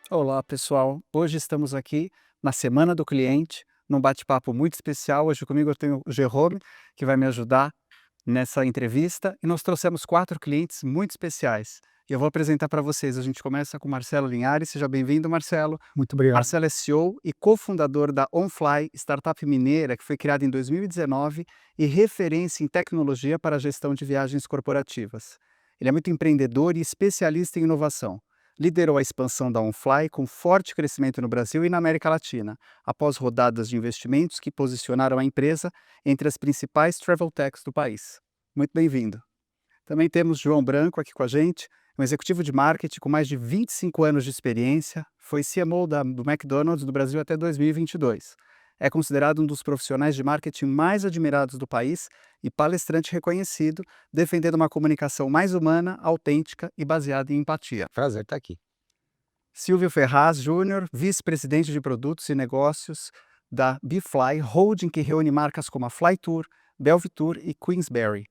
Olá, pessoal. Hoje estamos aqui na Semana do Cliente, num bate-papo muito especial. Hoje comigo eu tenho o Jerome, que vai me ajudar nessa entrevista, e nós trouxemos 4 clientes muito especiais. E eu vou apresentar para vocês. A gente começa com Marcelo Linhares. Seja bem-vindo, Marcelo. Muito obrigado. Marcelo é CEO e cofundador da OnFly, startup mineira que foi criada em 2019 e referência em tecnologia para a gestão de viagens corporativas. Ele é muito empreendedor e especialista em inovação. Liderou a expansão da OnFly com forte crescimento no Brasil e na América Latina, após rodadas de investimentos que posicionaram a empresa entre as principais travel techs do país. Muito bem-vindo. Também temos João Branco aqui com a gente, um executivo de marketing com mais de 25 anos de experiência, foi CMO do McDonald's do Brasil até 2022. É considerado um dos profissionais de marketing mais admirados do país e palestrante reconhecido, defendendo uma comunicação mais humana, autêntica e baseada em empatia. Prazer estar aqui. Silvio Ferraz Júnior, vice-presidente de produtos e negócios da BeFly, holding que reúne marcas como a Flytour, Belvitour e Queensberry.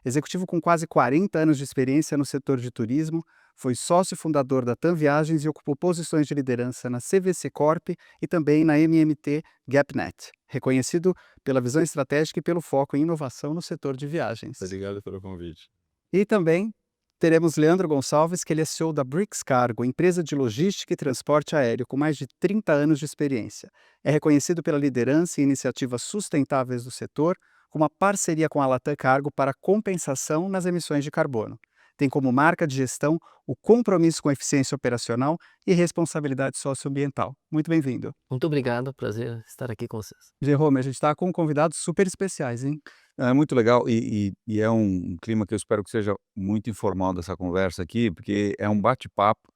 Executivo com quase 40 anos de experiência no setor de turismo, foi sócio fundador da TAM Viagens e ocupou posições de liderança na CVC Corp e também na MMT GapNet, reconhecido pela visão estratégica e pelo foco em inovação no setor de viagens. Obrigado pelo convite. E também teremos Leandro Gonçalves, que ele é CEO da Brix Cargo, empresa de logística e transporte aéreo com mais de 30 anos de experiência. É reconhecido pela liderança em iniciativas sustentáveis do setor, com uma parceria com a Latam Cargo para compensação nas emissões de carbono. Tem como marca de gestão o compromisso com eficiência operacional e responsabilidade socioambiental. Muito bem-vindo. Muito obrigado, prazer estar aqui com vocês. Jerome, a gente está com convidados super especiais, hein? É muito legal e é um clima que eu espero que seja muito informal dessa conversa aqui, porque é um bate-papo,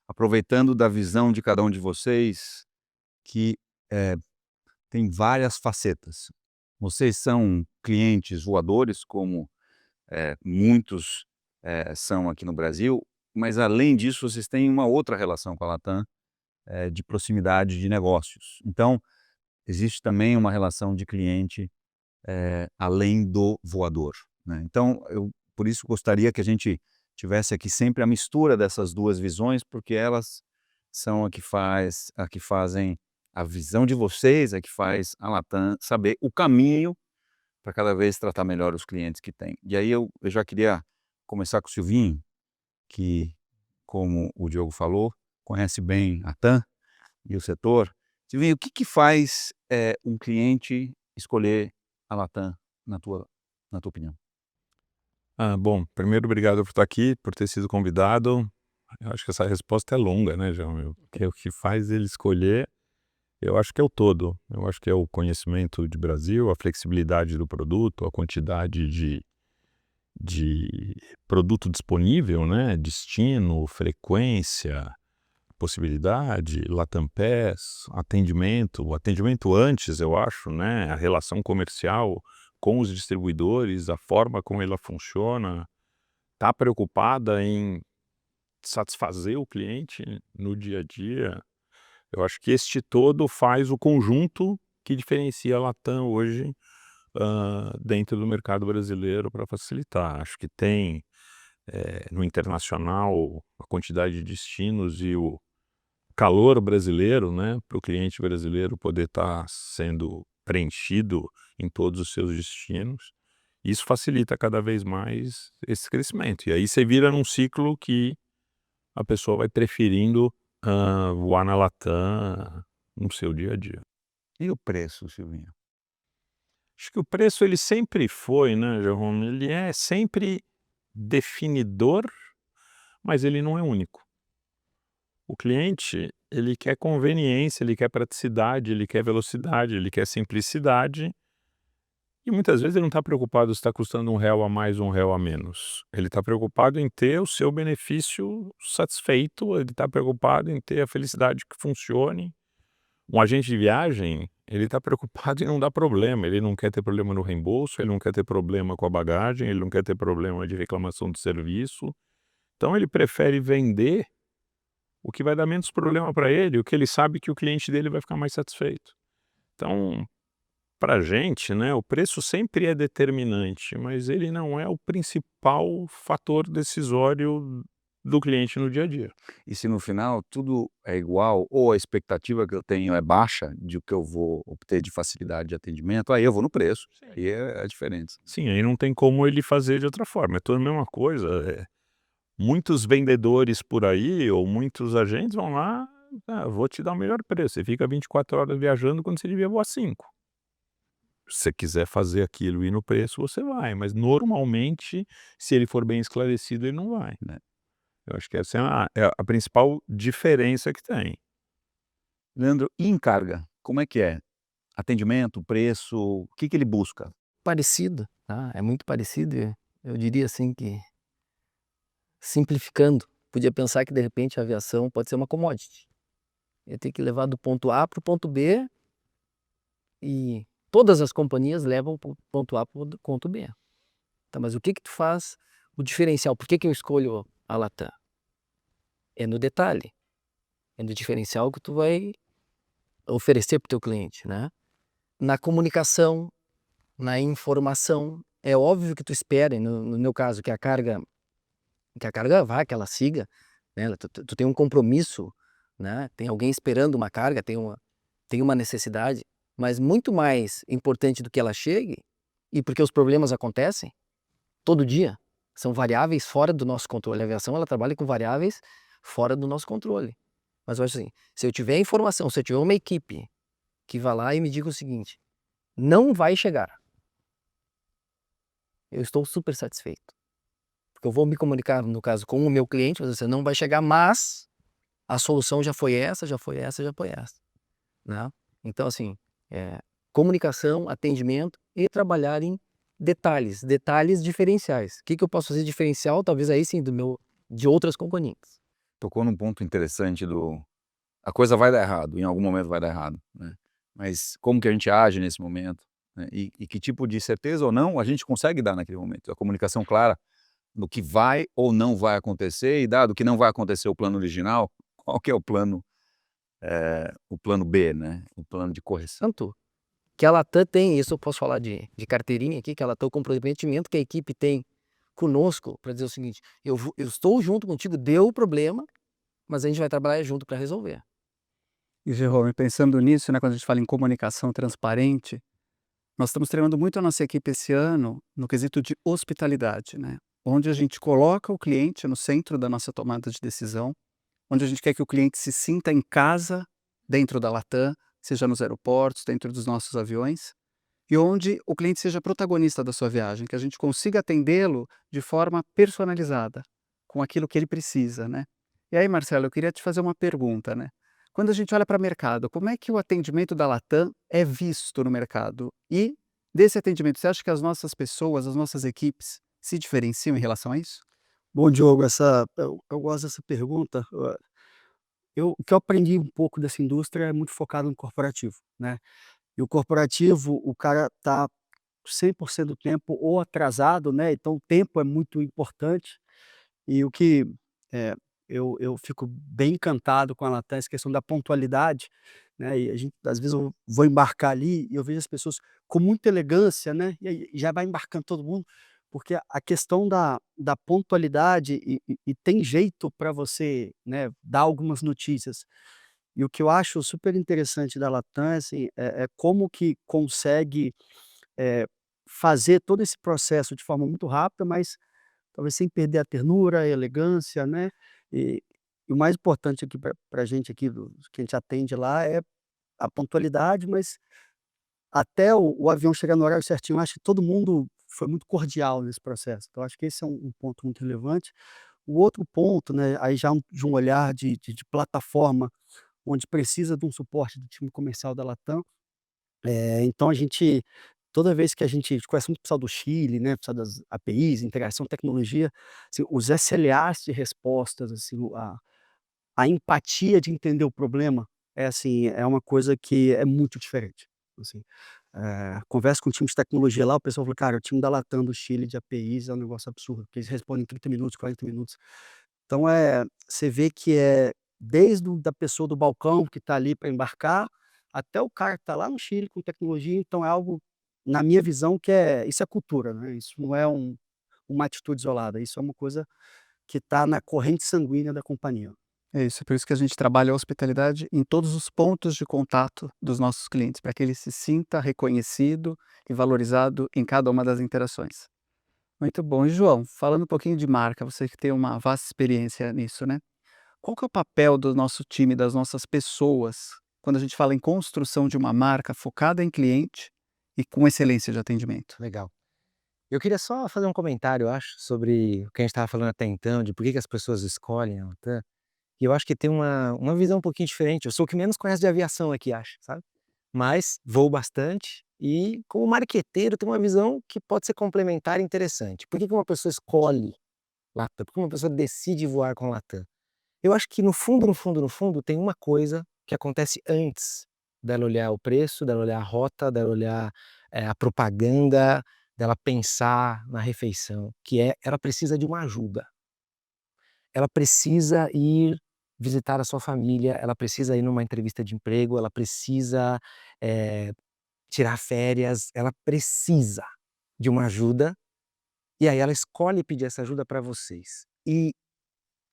aproveitando da visão de cada um de vocês, que, tem várias facetas. Vocês são clientes voadores, como, muitos, são aqui no Brasil, mas além disso vocês têm uma outra relação com a Latam, de proximidade de negócios. Então, existe também uma relação de cliente além do voador, né. Então eu, por isso, gostaria que a gente tivesse aqui sempre a mistura dessas 2 visões, porque elas são a que fazem a visão de vocês, é que faz a Latam saber o caminho para cada vez tratar melhor os clientes que tem. E aí eu já queria começar com o Silvinho, que, como o Diogo falou, conhece bem a TAM e o setor. Silvinho, o que que faz, um cliente escolher a Latam, na tua opinião? Bom, primeiro obrigado por estar aqui, por ter sido convidado. Eu acho que essa resposta é longa, né, João? O que faz ele escolher, eu acho que é o todo. Eu acho que é o conhecimento de Brasil, a flexibilidade do produto, a quantidade de produto disponível, né, destino, frequência, possibilidade, Latam Pass, atendimento, o atendimento antes, eu acho, né, a relação comercial com os distribuidores, a forma como ela funciona, tá preocupada em satisfazer o cliente no dia a dia. Eu acho que este todo faz o conjunto que diferencia a Latam hoje, dentro do mercado brasileiro para facilitar. Acho que tem, no internacional, a quantidade de destinos e o calor brasileiro, né, para o cliente brasileiro poder estar sendo preenchido em todos os seus destinos. Isso facilita cada vez mais esse crescimento. E aí você vira num ciclo que a pessoa vai preferindo, voar na Latam no seu dia a dia. E o preço, Silvinho? Acho que o preço ele sempre foi, né, Jerome, ele é sempre definidor, mas ele não é único. O cliente, ele quer conveniência, ele quer praticidade, ele quer velocidade, ele quer simplicidade, e muitas vezes ele não está preocupado se está custando R$1 a mais ou R$1 a menos. Ele está preocupado em ter o seu benefício satisfeito, ele está preocupado em ter a felicidade que funcione. Um agente de viagem, ele está preocupado em não dar problema, ele não quer ter problema no reembolso, ele não quer ter problema com a bagagem, ele não quer ter problema de reclamação de serviço. Então ele prefere vender o que vai dar menos problema para ele, o que ele sabe que o cliente dele vai ficar mais satisfeito. Então, para a gente, né, o preço sempre é determinante, mas ele não é o principal fator decisório do cliente no dia a dia. E se no final tudo é igual ou a expectativa que eu tenho é baixa de o que eu vou obter de facilidade de atendimento, aí eu vou no preço, aí é a diferença. Sim, aí não tem como ele fazer de outra forma, é tudo a mesma coisa, muitos vendedores por aí ou muitos agentes vão lá: "Ah, vou te dar o melhor preço", você fica 24 horas viajando quando você devia voar 5. Se você quiser fazer aquilo e ir no preço, você vai, mas normalmente, se ele for bem esclarecido, ele não vai, né. Eu acho que essa é a principal diferença que tem. Leandro, e em carga, como é que é? Atendimento, preço, o que que ele busca? Parecido, tá? É muito parecido. Eu diria assim que, simplificando, podia pensar que de repente a aviação pode ser uma commodity. Eu tenho que levar do ponto A para o ponto B e todas as companhias levam para o ponto A para o ponto B. Tá, mas o que que tu faz o diferencial? Por que que eu escolho a Latam? É no detalhe, é no diferencial que tu vai oferecer para o teu cliente, né? Na comunicação, na informação, é óbvio que tu espere, no meu caso, que a carga vá, que ela siga, né? Tu tem um compromisso, né? Tem alguém esperando uma carga, tem uma necessidade, mas muito mais importante do que ela chegue, e porque os problemas acontecem todo dia, são variáveis fora do nosso controle. A aviação, ela trabalha com variáveis fora do nosso controle. Mas eu acho assim, se eu tiver informação, se eu tiver uma equipe que vá lá e me diga o seguinte: não vai chegar, eu estou super satisfeito. Porque eu vou me comunicar, no caso, com o meu cliente, você não vai chegar, mas a solução já foi essa, já foi essa, já foi essa, né? Então, assim, comunicação, atendimento e trabalhar em detalhes diferenciais. O que que eu posso fazer diferencial, talvez aí sim, de outras companhias. Tocou num ponto interessante a coisa vai dar errado, em algum momento vai dar errado, né, mas como que a gente age nesse momento, né, e que tipo de certeza ou não a gente consegue dar naquele momento. A comunicação clara do que vai ou não vai acontecer e dado que não vai acontecer o plano original, qual que é o plano B, né, o plano de correção. Tanto que a Latam tem, isso eu posso falar de carteirinha aqui, que a Latam, o comprometimento que a equipe tem conosco para dizer o seguinte: eu estou junto contigo, deu o problema, mas a gente vai trabalhar junto para resolver. E Jerome, pensando nisso, né, quando a gente fala em comunicação transparente, nós estamos treinando muito a nossa equipe esse ano no quesito de hospitalidade, né? Onde a gente coloca o cliente no centro da nossa tomada de decisão, onde a gente quer que o cliente se sinta em casa dentro da Latam, seja nos aeroportos, dentro dos nossos aviões, e onde o cliente seja protagonista da sua viagem, que a gente consiga atendê-lo de forma personalizada, com aquilo que ele precisa, né? E aí, Marcelo, eu queria te fazer uma pergunta, né? Quando a gente olha para o mercado, como é que o atendimento da Latam é visto no mercado? E desse atendimento, você acha que as nossas pessoas, as nossas equipes se diferenciam em relação a isso? Bom, Diogo, eu gosto dessa pergunta. O que eu aprendi um pouco dessa indústria é muito focado no corporativo, né? E o corporativo, o cara tá 100% do tempo ou atrasado, né? Então o tempo é muito importante. E o que eh, eu fico bem encantado com a Latam, essa questão da pontualidade, né? E a gente, às vezes, eu vou embarcar ali e eu vejo as pessoas com muita elegância, né? E aí já vai embarcando todo mundo, porque a questão da pontualidade e tem jeito para você, né, dar algumas notícias. E o que eu acho super interessante da Latam, assim, é como que consegue, eh, fazer todo esse processo de forma muito rápida, mas talvez sem perder a ternura, a elegância, né. E e o mais importante aqui para a gente aqui que a gente atende lá é a pontualidade, mas até o avião chegar no horário certinho, eu acho que todo mundo foi muito cordial nesse processo. Então acho que esse é um ponto muito relevante. O outro ponto, né, aí já de um olhar de plataforma, onde precisa de um suporte do time comercial da Latam, então a gente toda vez que a gente conhece muito o pessoal do Chile, né, o pessoal das APIs, integração tecnologia, assim, os SLAs de respostas, assim, a empatia de entender o problema, é assim, é uma coisa que é muito diferente, assim. Converso com o time de tecnologia lá, o pessoal falou: "Cara, o time da Latam do Chile de APIs é um negócio absurdo, porque eles respondem em 30 minutos, 40 minutos". Então, você vê que é desde da pessoa do balcão que está ali para embarcar, até o cara que está lá no Chile com tecnologia, então é algo, na minha visão, que isso é cultura, né, isso não é uma atitude isolada, isso é uma coisa que está na corrente sanguínea da companhia. É isso, é por isso que a gente trabalha a hospitalidade em todos os pontos de contato dos nossos clientes, para que ele se sinta reconhecido e valorizado em cada uma das interações. Muito bom. E João, falando um pouquinho de marca, você que tem uma vasta experiência nisso, né? Qual que é o papel do nosso time, das nossas pessoas, quando a gente fala em construção de uma marca focada em cliente e com excelência de atendimento? Legal. Eu queria só fazer um comentário, eu acho, sobre o que a gente estava falando até então, de por que que as pessoas escolhem a Latam. E eu acho que tem uma visão um pouquinho diferente. Eu sou o que menos conhece de aviação aqui, acho, sabe? Mas voo bastante e, como marqueteiro, tenho uma visão que pode ser complementar e interessante. Por que que uma pessoa escolhe Latam? Por que uma pessoa decide voar com Latam? Eu acho que no fundo, no fundo, no fundo, tem uma coisa que acontece antes dela olhar o preço, dela olhar a rota, dela olhar a propaganda, dela pensar na refeição, que é ela precisa de uma ajuda. Ela precisa ir visitar a sua família, ela precisa ir numa entrevista de emprego, ela precisa eh, tirar férias, ela precisa de uma ajuda, e aí ela escolhe pedir essa ajuda para vocês. E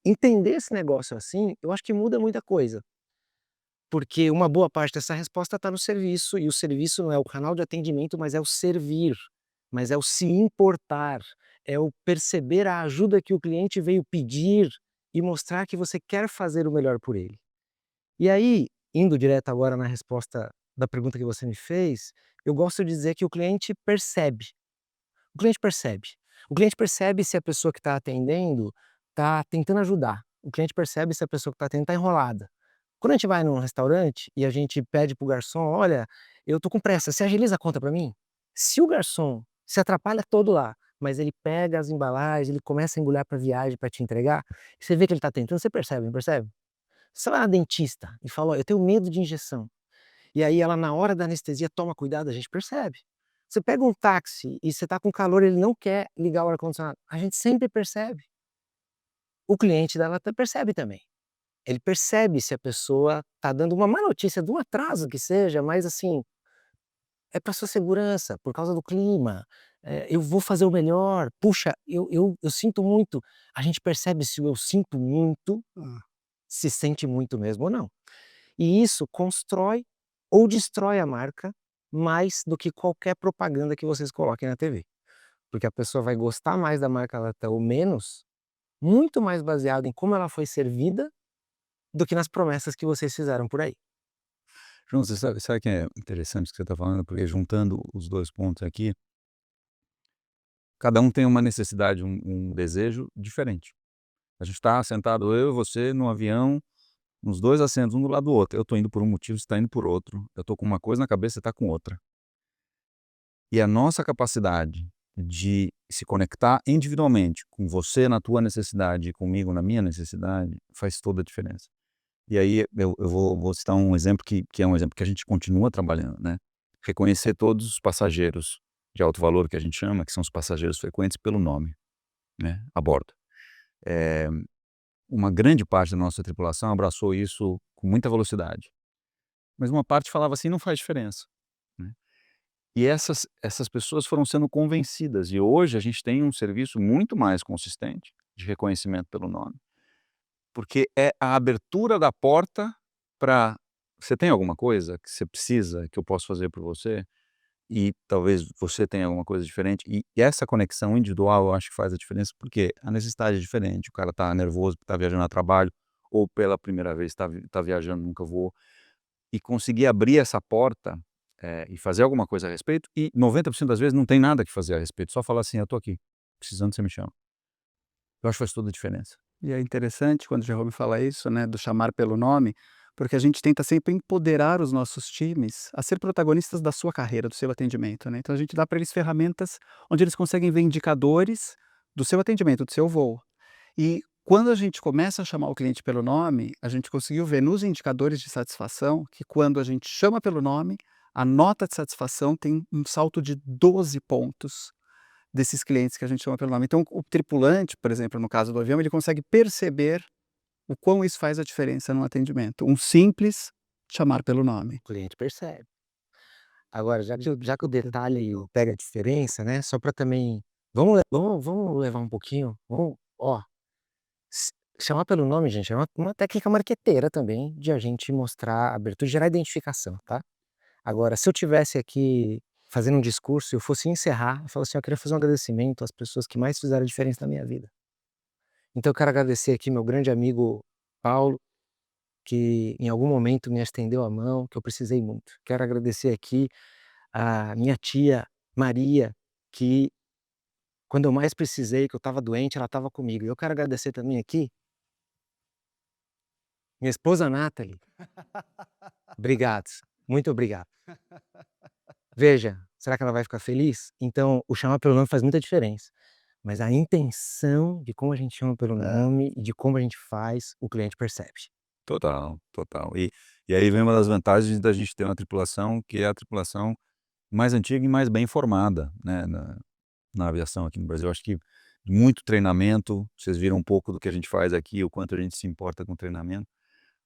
entender esse negócio assim, eu acho que muda muita coisa. Porque uma boa parte dessa resposta está no serviço, e o serviço não é o canal de atendimento, mas é o servir, mas é o se importar, é o perceber a ajuda que o cliente veio pedir e mostrar que você quer fazer o melhor por ele. E aí, indo direto agora na resposta da pergunta que você me fez, eu gosto de dizer que o cliente percebe. O cliente percebe. O cliente percebe se a pessoa que está atendendo está tentando ajudar. O cliente percebe se a pessoa que está atendendo está enrolada. Quando a gente vai num restaurante e a gente pede pro garçom: "Olha, eu tô com pressa, você agiliza a conta para mim?". Se o garçom se atrapalha todo lá, mas ele pega as embalagens, ele começa a embrulhar para viagem para te entregar, você vê que ele tá tentando, você percebe, não percebe? Você vai na dentista e fala: "Ó, eu tenho medo de injeção", e aí ela na hora da anestesia toma cuidado, a gente percebe. Você pega um táxi e você tá com calor, ele não quer ligar o ar-condicionado, a gente sempre percebe. O cliente dela percebe também. Ele percebe se a pessoa está dando uma má notícia de um atraso que seja, mas assim, é para sua segurança, por causa do clima, eu vou fazer o melhor, puxa, eu sinto muito. A gente percebe se o "eu sinto muito" Ah, se sente muito mesmo ou não. E isso constrói ou destrói a marca mais do que qualquer propaganda que vocês coloquem na TV. Porque a pessoa vai gostar mais da marca Latam ou menos, muito mais baseado em como ela foi servida do que nas promessas que vocês fizeram por aí. João, você sabe que é interessante o que você está falando, porque juntando os 2 pontos aqui, cada um tem uma necessidade, um desejo diferente. A gente está sentado, eu e você, num avião, nos 2 assentos, um do lado do outro. Eu estou indo por um motivo, você está indo por outro. Eu estou com uma coisa na cabeça, você está com outra. E a nossa capacidade de se conectar individualmente, com você na tua necessidade e comigo na minha necessidade, faz toda a diferença. E aí eu vou citar um exemplo que é um exemplo que a gente continua trabalhando, né. Reconhecer todos os passageiros de alto valor, que a gente chama, que são os passageiros frequentes, pelo nome, né, a bordo. Eh, uma grande parte da nossa tripulação abraçou isso com muita velocidade, mas uma parte falava assim: "Não faz diferença", né. E essas pessoas foram sendo convencidas, e hoje a gente tem um serviço muito mais consistente de reconhecimento pelo nome. Porque é a abertura da porta para: "Você tem alguma coisa que você precisa, que eu posso fazer por você?" E talvez você tenha alguma coisa diferente. E essa conexão individual eu acho que faz a diferença, porque a necessidade é diferente. O cara tá nervoso porque tá viajando a trabalho, ou pela primeira vez tá viajando, nunca voou. E conseguir abrir essa porta, e fazer alguma coisa a respeito, e 90% das vezes não tem nada que fazer a respeito, só falar assim: "Eu tô aqui, precisando você me chama". Eu acho que faz toda a diferença. E é interessante quando o Jerome fala isso, né, do chamar pelo nome, porque a gente tenta sempre empoderar os nossos times a ser protagonistas da sua carreira, do seu atendimento, né. Então a gente dá para eles ferramentas onde eles conseguem ver indicadores do seu atendimento, do seu voo. E quando a gente começa a chamar o cliente pelo nome, a gente conseguiu ver nos indicadores de satisfação que quando a gente chama pelo nome, a nota de satisfação tem um salto de 12 pontos desses clientes que a gente chama pelo nome. Então, o tripulante, por exemplo, no caso do avião, ele consegue perceber o quão isso faz a diferença no atendimento. Um simples chamar pelo nome. O cliente percebe. Agora, já que o detalhe pega a diferença, né, só para também vamos levar um pouquinho, ó, Chamar pelo nome, gente, é uma técnica marqueteira também, de a gente mostrar abertura, gerar identificação, tá? Agora, se eu tivesse aqui fazendo um discurso e eu fosse encerrar, eu falo assim: "Eu queria fazer um agradecimento às pessoas que mais fizeram a diferença na minha vida". Então eu quero agradecer aqui meu grande amigo Paulo, que em algum momento me estendeu a mão, que eu precisei muito. Quero agradecer aqui a minha tia Maria, que quando eu mais precisei, que eu estava doente, ela estava comigo. E eu quero agradecer também aqui minha esposa Nathalie. Obrigado, muito obrigado. Veja, será que ela vai ficar feliz? Então, o chamar pelo nome faz muita diferença, mas a intenção de como a gente chama pelo nome e de como a gente faz, o cliente percebe. Total, total. E aí vem uma das vantagens da gente ter uma tripulação, que é a tripulação mais antiga e mais bem formada, né, na aviação aqui no Brasil. Eu acho que muito treinamento, vocês viram um pouco do que a gente faz aqui, o quanto a gente se importa com treinamento,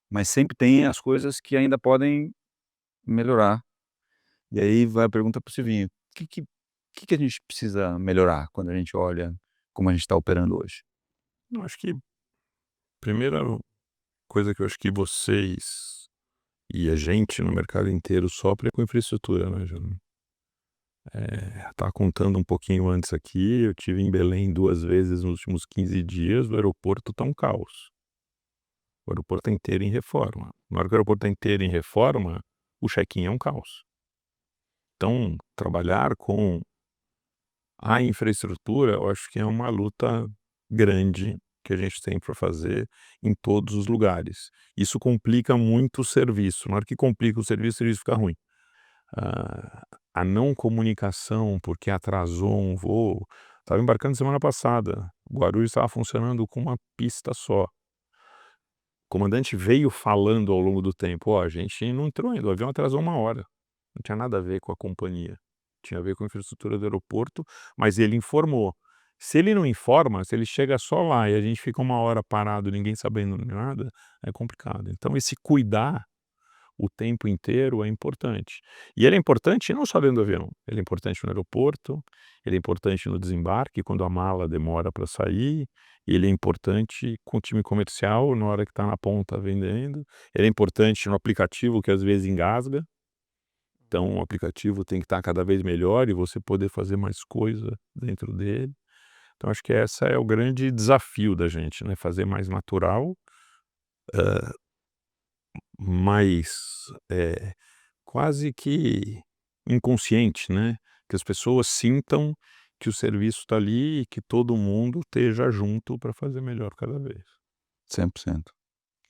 mas sempre tem as coisas que ainda podem melhorar. E aí vai a pergunta para o Silvinho: o que a gente precisa melhorar quando a gente olha como a gente está operando hoje? Eu acho que primeira coisa que eu acho que vocês e a gente no mercado inteiro sofre é com infraestrutura, né, Júnior? Estava contando um pouquinho antes aqui, eu tive em Belém 2 vezes nos últimos 15 dias, o aeroporto está um caos. O aeroporto é inteiro em reforma. Na hora que o aeroporto está inteiro em reforma, o check-in é um caos. Então, trabalhar com a infraestrutura, eu acho que é uma luta grande que a gente tem para fazer em todos os lugares. Isso complica muito o serviço. Na hora que complica o serviço fica ruim. A não comunicação, porque atrasou um voo. Estava embarcando semana passada. O Guarulhos estava funcionando com uma pista só. O comandante veio falando ao longo do tempo: ó, a gente não entrou ainda, o avião atrasou 1 hora. Não tinha nada a ver com a companhia. Tinha a ver com a infraestrutura do aeroporto, mas ele informou. Se ele não informa, se ele chega só lá e a gente fica 1 hora parado, ninguém sabendo nada, é complicado. Então esse cuidar o tempo inteiro é importante. E ele é importante não só dentro do avião, ele é importante no aeroporto, ele é importante no desembarque, quando a mala demora para sair, ele é importante com o time comercial na hora que está na ponta vendendo, ele é importante no aplicativo que às vezes engasga. Então o aplicativo tem que estar cada vez melhor e você poder fazer mais coisa dentro dele. Então acho que essa é o grande desafio da gente, né, fazer mais natural, mais, quase que inconsciente, né, que as pessoas sintam que o serviço está ali e que todo mundo esteja junto para fazer melhor cada vez. 100%.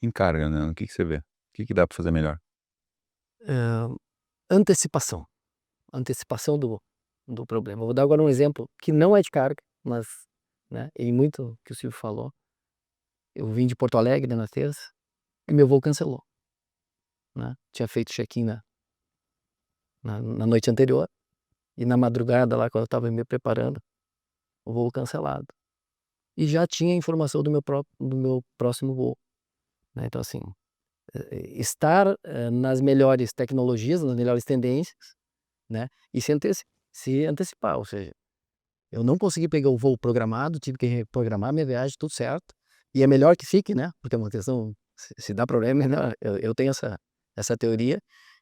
Em carga, né, o que você vê? O que dá para fazer melhor? Antecipação. Antecipação do problema. Eu vou dar agora um exemplo que não é de carga, mas, né, em muito que o Silvio falou. Eu vim de Porto Alegre na terça e meu voo cancelou, né. Tinha feito check-in na noite anterior e na madrugada lá, quando eu estava me preparando, o voo cancelado. E já tinha informação do meu próximo voo, né. Então assim, estar, nas melhores tecnologias, nas melhores tendências, né, e se antecipar, ou seja, eu não consegui pegar o voo programado, tive que reprogramar minha viagem, tudo certo, e é melhor que fique, né, porque é uma questão, se dá problema, né, eu tenho essa teoria,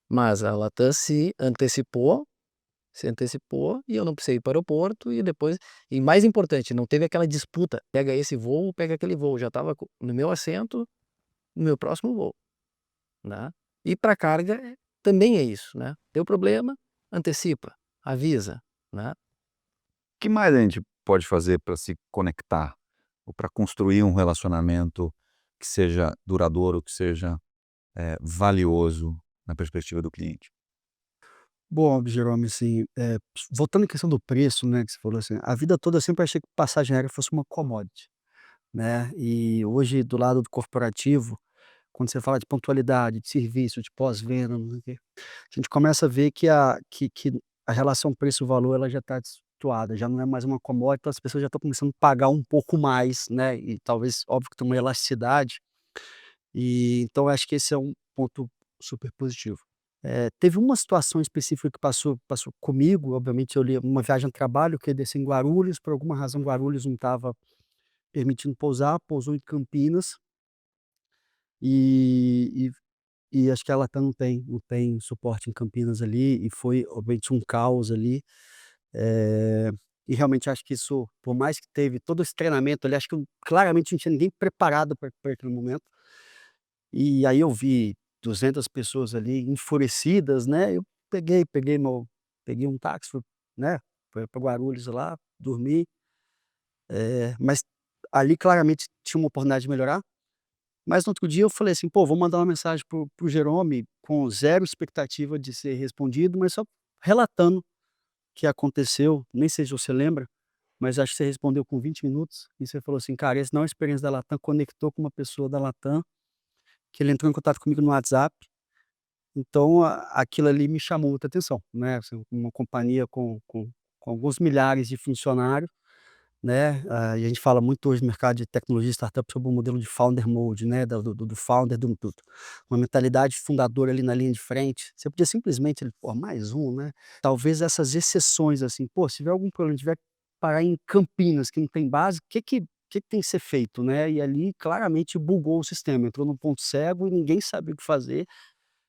mas a Latam se antecipou e eu não precisei ir para o aeroporto e depois, e mais importante, não teve aquela disputa, pega esse voo, pega aquele voo, já estava no meu assento, no meu próximo voo, né. E para carga, também é isso, né, deu problema, antecipa, avisa, né. Que mais a gente pode fazer para se conectar ou para construir um relacionamento que seja duradouro, que seja, valioso na perspectiva do cliente? Bom, Jerome, assim, voltando à questão do preço, né, que você falou assim, a vida toda eu sempre achei que passagem aérea fosse uma commodity, né, e hoje do lado do corporativo, quando você fala de pontualidade, de serviço, de pós-venda, não sei o quê, a gente começa a ver que a relação preço-valor ela já está desvirtuada, já não é mais uma commodity, então as pessoas já estão começando a pagar um pouco mais, né, e talvez, óbvio que tem uma elasticidade, e então eu acho que esse é um ponto super positivo. Teve uma situação específica que passou comigo, obviamente eu li uma viagem a trabalho, que eu ia descer em Guarulhos, por alguma razão Guarulhos não estava permitindo pousar, pousou em Campinas e acho que a Latam não tem suporte em Campinas ali, e foi obviamente um caos ali. Eh, e realmente acho que isso, por mais que teve todo esse treinamento ali, acho que claramente não tinha ninguém preparado para aquele momento. E aí eu vi 200 pessoas ali enfurecidas, né, eu peguei um táxi, fui, né, pra Guarulhos lá, dormi, mas ali claramente tinha uma oportunidade de melhorar. Mas no outro dia eu falei assim: "Pô, vou mandar uma mensagem pro Jerome com zero expectativa de ser respondido, mas só relatando o que aconteceu", nem sei se você lembra, mas acho que você respondeu com 20 minutos, e você falou assim: "Cara, essa não é uma experiência da Latam", conectou com uma pessoa da Latam, que ele entrou em contato comigo no WhatsApp, então aquilo ali me chamou muita atenção, né, assim, uma companhia com alguns milhares de funcionários, né, e a gente fala muito hoje no mercado de tecnologia e startup sobre o modelo de founder mode, né, do founder, uma mentalidade fundadora ali na linha de frente. Você podia simplesmente, pô, mais um, né, talvez essas exceções, assim, pô, se tiver algum problema, tiver que parar em Campinas, que não tem base, o que que tem que ser feito, né, e ali claramente bugou o sistema, entrou num ponto cego e ninguém sabia o que fazer.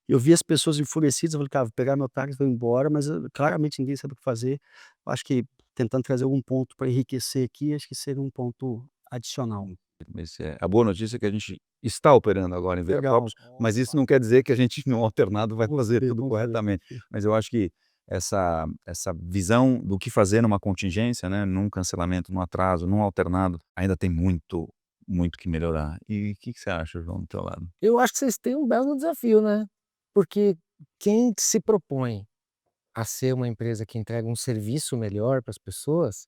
Eu vi as pessoas enfurecidas, eu falei: "Cara, vou pegar meu táxi e vou embora", mas, claramente ninguém sabe o que fazer. Eu acho que tentando trazer algum ponto para enriquecer aqui, acho que seria um ponto adicional. Mas, a boa notícia é que a gente está operando agora em Legal. Viracopos, mas isso não quer dizer que a gente no alternado vai fazer tudo Vamos ver. corretamente. Mas eu acho que essa visão do que fazer numa contingência, né, num cancelamento, num atraso, num alternado, ainda tem muito, muito que melhorar. E o que que você acha, João, do teu lado? Eu acho que vocês têm um belo desafio, né, porque quem se propõe a ser uma empresa que entrega um serviço melhor para as pessoas,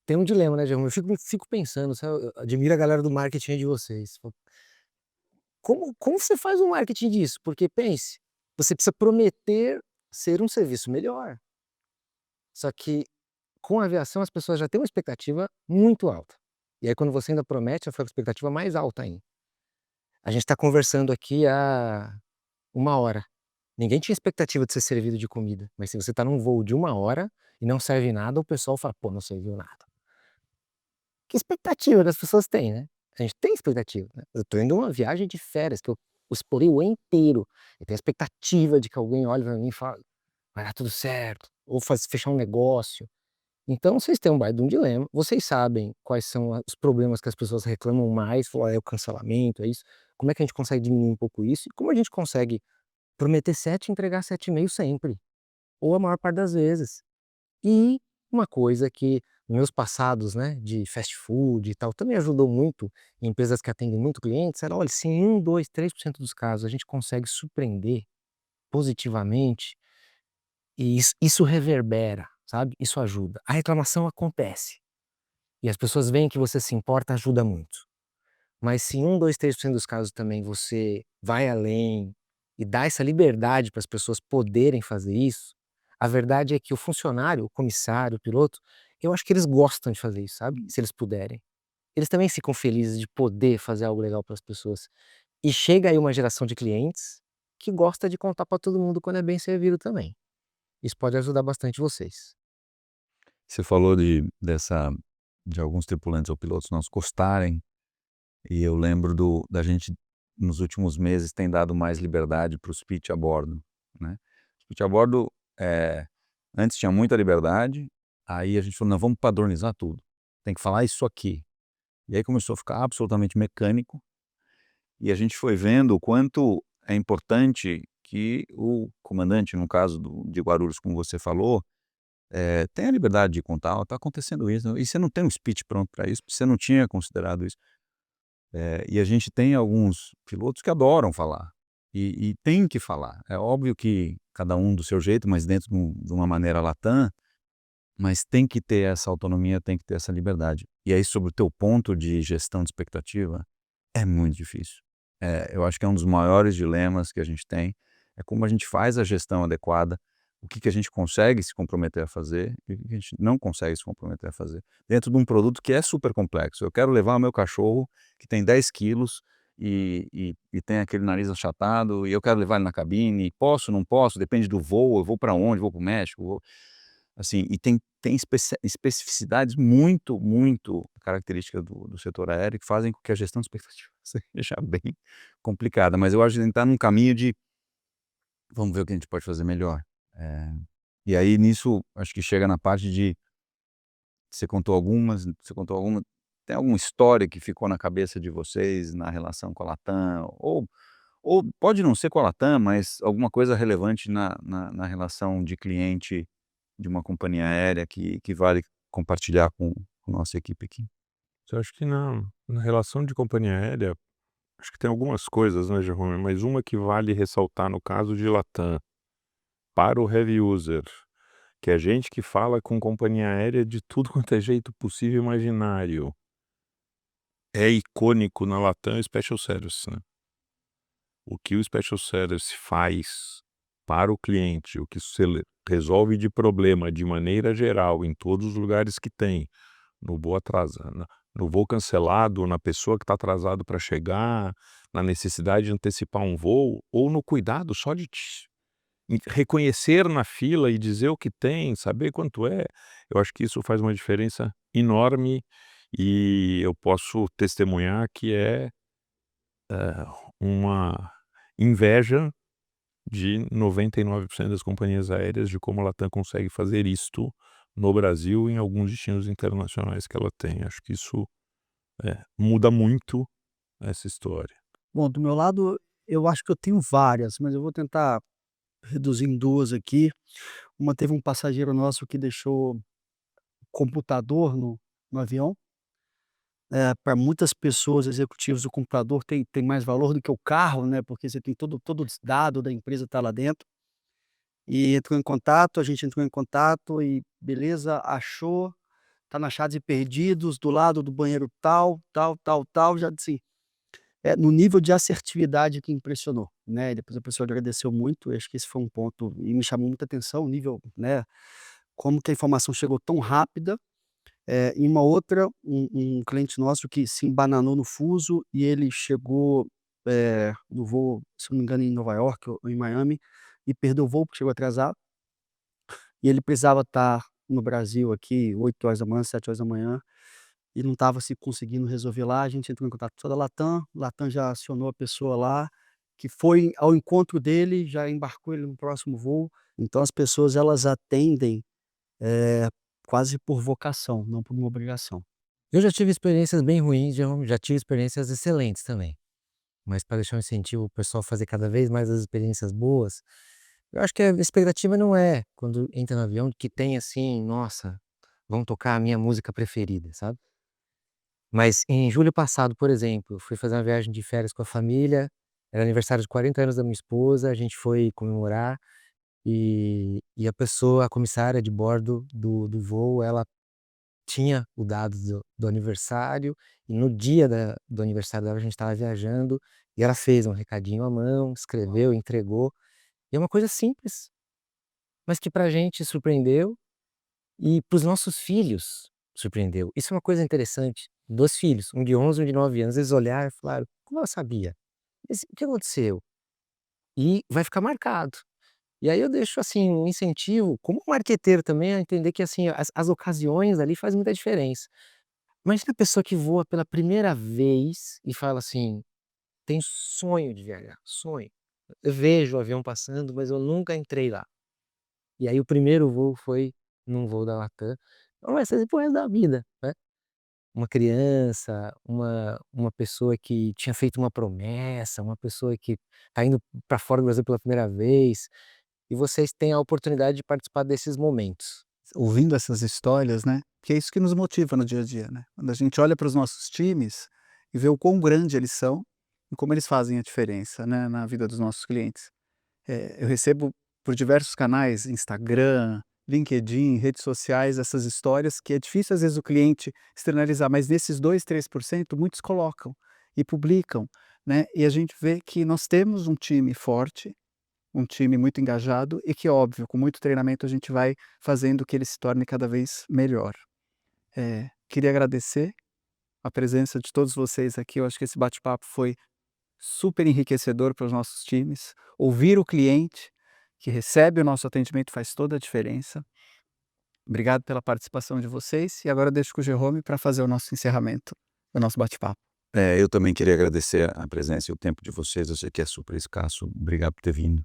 tem um dilema, né, Jerome? Eu fico pensando, sabe, eu admiro a galera do marketing de vocês. Como você faz um marketing disso? Porque pense, você precisa prometer ser um serviço melhor, só que com a aviação as pessoas já têm uma expectativa muito alta, e aí quando você ainda promete, ela fica com expectativa mais alta ainda. A gente está conversando aqui há 1 hora, ninguém tinha expectativa de ser servido de comida, mas se você está num voo de 1 hora e não serve nada, o pessoal fala: "Pô, não serviu nada". Que expectativa que as pessoas têm, né? A gente tem expectativa, né? Eu tô indo uma viagem de férias que eu explorei o ano inteiro, eu tenho a expectativa de que alguém olhe pra mim e fale: "Vai dar tudo certo", ou fechar um negócio. Então vocês têm um baita de um dilema, vocês sabem quais são os problemas que as pessoas reclamam mais, falam: "É o cancelamento, é isso". Como é que a gente consegue diminuir um pouco isso? E como a gente consegue prometer 7 e entregar 7,5 sempre, ou a maior parte das vezes? E uma coisa que meus passados, né, de fast food e tal, também ajudou muito em empresas que atendem muito clientes, era: olha, se em 1, 2, 3% dos casos a gente consegue surpreender positivamente, e isso reverbera, sabe, isso ajuda. A reclamação acontece, e as pessoas veem que você se importa, ajuda muito. Mas se em 1, 2, 3% dos casos também você vai além e dá essa liberdade para as pessoas poderem fazer isso, a verdade é que o funcionário, o comissário, o piloto, eu acho que eles gostam de fazer isso, sabe, se eles puderem. Eles também ficam felizes de poder fazer algo legal para as pessoas. E chega aí uma geração de clientes que gosta de contar para todo mundo quando é bem servido também. Isso pode ajudar bastante vocês. Você falou de alguns tripulantes ou pilotos não gostarem, e eu lembro da gente, nos últimos meses, tem dado mais liberdade para o speech a bordo, né. Speech a bordo, antes tinha muita liberdade, aí a gente falou: "Não, vamos padronizar tudo, tem que falar isso aqui". E aí começou a ficar absolutamente mecânico, e a gente foi vendo o quanto é importante que o comandante, no caso de Guarulhos, como você falou, tenha a liberdade de contar: "Ó, tá acontecendo isso", e você não tem um speech pronto para isso, porque você não tinha considerado isso. E a gente tem alguns pilotos que adoram falar, e tem que falar. É óbvio que cada um do seu jeito, mas dentro de uma maneira Latam, mas tem que ter essa autonomia, tem que ter essa liberdade. E aí sobre o teu ponto de gestão de expectativa, é muito difícil. Eu acho que é um dos maiores dilemas que a gente tem, é como a gente faz a gestão adequada, o que que a gente consegue se comprometer a fazer e o que que a gente não consegue se comprometer a fazer. Dentro de um produto que é super complexo. Eu quero levar o meu cachorro, que tem 10 quilos e tem aquele nariz achatado, e eu quero levar ele na cabine, posso, não posso, depende do voo, eu vou para onde, vou para o México, vou... assim, e tem especificidades muito, muito características do setor aéreo que fazem com que a gestão de expectativa seja bem complicada, mas eu acho que a gente tá num caminho de vamos ver o que a gente pode fazer melhor. E aí nisso, acho que chega na parte de você contou alguma tem alguma história que ficou na cabeça de vocês na relação com a Latam, ou pode não ser com a Latam, mas alguma coisa relevante na relação de cliente de uma companhia aérea que vale compartilhar com nossa equipe aqui? Eu acho que na relação de companhia aérea, acho que tem algumas coisas, né, Jerome, mas uma que vale ressaltar no caso de Latam, para o heavy user, que é gente que fala com companhia aérea de tudo quanto é jeito possível e imaginário. É icônico na Latam o Special Service, né. O que o Special Service faz para o cliente, o que se resolve de problema de maneira geral em todos os lugares que tem, no voo atrasado, no voo cancelado, na pessoa que está atrasado para chegar, na necessidade de antecipar um voo, ou no cuidado só de reconhecer na fila e dizer o que tem, saber quanto é, eu acho que isso faz uma diferença enorme e eu posso testemunhar que é uma inveja de 99% das companhias aéreas de como a Latam consegue fazer isto no Brasil e em alguns destinos internacionais que ela tem. Acho que isso muda muito essa história. Bom, do meu lado, eu acho que eu tenho várias, mas eu vou tentar reduzir em 2 aqui. Uma, teve um passageiro nosso que deixou computador no avião. Para muitas pessoas, executivos, o computador tem mais valor do que o carro, né, porque você tem todo os dado da empresa tá lá dentro. E entrou em contato, a gente entrou em contato e beleza, achou, tá na Achados e Perdidos, do lado do banheiro tal, tal, tal, tal, já assim, no nível de assertividade que impressionou, né, e depois a pessoa agradeceu muito, eu acho que esse foi um ponto e me chamou muita atenção, o nível, né, como que a informação chegou tão rápida. E uma outra, um cliente nosso que se embananou no fuso e ele chegou, no voo, se não me engano, em Nova York ou em Miami, e perdeu o voo porque chegou atrasado, e ele precisava estar no Brasil aqui 8 horas da manhã, 7 horas da manhã, e não estava se conseguindo resolver lá, a gente entrou em contato com a Latam já acionou a pessoa lá, que foi ao encontro dele, já embarcou ele no próximo voo. Então as pessoas elas atendem, eh, quase por vocação, não por uma obrigação. Eu já tive experiências bem ruins, já tive experiências excelentes também. Mas para deixar um incentivo o pessoal fazer cada vez mais as experiências boas, eu acho que a expectativa não é, quando entra no avião, que tem assim: "Nossa, vão tocar a minha música preferida", sabe. Mas em julho passado, por exemplo, eu fui fazer uma viagem de férias com a família, era aniversário de 40 anos da minha esposa, a gente foi comemorar, e a comissária de bordo do voo, ela tinha o dado do aniversário, e no dia do aniversário dela a gente estava viajando, e ela fez um recadinho à mão, escreveu, entregou, e é uma coisa simples, mas que pra gente surpreendeu, e para os nossos filhos surpreendeu. Isso é uma coisa interessante, 2 filhos, um de 11 e um de 9 anos, eles olharam e falaram: "Como ela sabia? O que aconteceu?" E vai ficar marcado. E aí eu deixo, assim, um incentivo, como marqueteiro também, a entender que, assim, as ocasiões ali faz muita diferença. Imagina a pessoa que voa pela primeira vez e fala assim: "Tenho sonho de viajar, sonho. Eu vejo o avião passando, mas eu nunca entrei lá". E aí o primeiro voo foi num voo da Latam, então vai ser pro resto da vida, né. Uma criança, uma pessoa que tinha feito uma promessa, uma pessoa que tá indo para fora do Brasil pela primeira vez, e vocês têm a oportunidade de participar desses momentos. Ouvindo essas histórias, né, que é isso que nos motiva no dia a dia, né. Quando a gente olha para os nossos times e vê o quão grande eles são e como eles fazem a diferença, né, na vida dos nossos clientes. Eu recebo por diversos canais, Instagram, LinkedIn, redes sociais, essas histórias que é difícil às vezes o cliente externalizar, mas nesses 2, 3% muitos colocam e publicam, né, e a gente vê que nós temos um time forte, um time muito engajado e que óbvio, com muito treinamento a gente vai fazendo que ele se torne cada vez melhor. Queria agradecer a presença de todos vocês aqui, eu acho que esse bate-papo foi super enriquecedor para os nossos times. Ouvir o cliente que recebe o nosso atendimento faz toda a diferença. Obrigado pela participação de vocês e agora eu deixo com o Jerome para fazer o nosso encerramento, o nosso bate-papo. Eu também queria agradecer a presença e o tempo de vocês, eu sei que é super escasso, obrigado por ter vindo.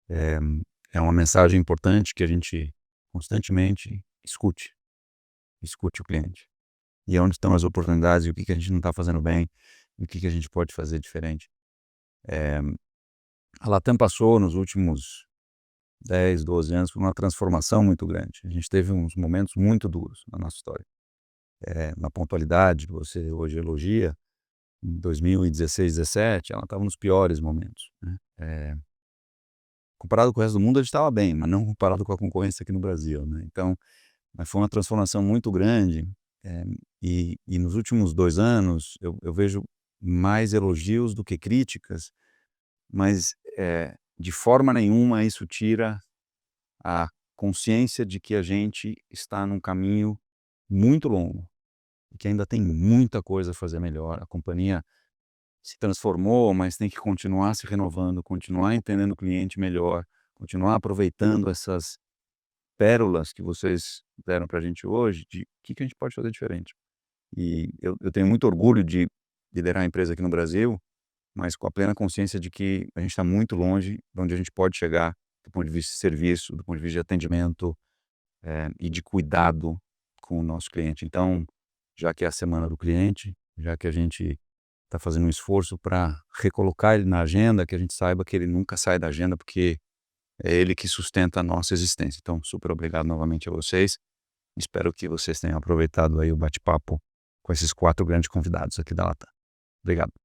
É uma mensagem importante que a gente constantemente escute o cliente. E onde estão as oportunidades e o que a gente não está fazendo bem e o que a gente pode fazer diferente. A Latam passou nos últimos 10, 12 anos por uma transformação muito grande. A gente teve uns momentos muito duros na nossa história. Na pontualidade que você hoje elogia, em 2016, 17, ela estava nos piores momentos, né? Comparado com o resto do mundo, a gente estava bem, mas não comparado com a concorrência aqui no Brasil, né? Então, mas foi uma transformação muito grande, e nos últimos 2 anos eu vejo mais elogios do que críticas, mas de forma nenhuma isso tira a consciência de que a gente está num caminho muito longo e que ainda tem muita coisa a fazer melhor. A companhia se transformou, mas tem que continuar se renovando, continuar entendendo o cliente melhor, continuar aproveitando essas pérolas que vocês deram para a gente hoje, de o que a gente pode fazer diferente. E eu tenho muito orgulho de liderar a empresa aqui no Brasil, mas com a plena consciência de que a gente está muito longe de onde a gente pode chegar do ponto de vista de serviço, do ponto de vista de atendimento, e de cuidado com o nosso cliente. Então, já que é a semana do cliente, já que a gente está fazendo um esforço para recolocar ele na agenda, que a gente saiba que ele nunca sai da agenda, porque é ele que sustenta a nossa existência. Então, super obrigado novamente a vocês. Espero que vocês tenham aproveitado aí o bate-papo com esses 4 grandes convidados aqui da Latam. Obrigado.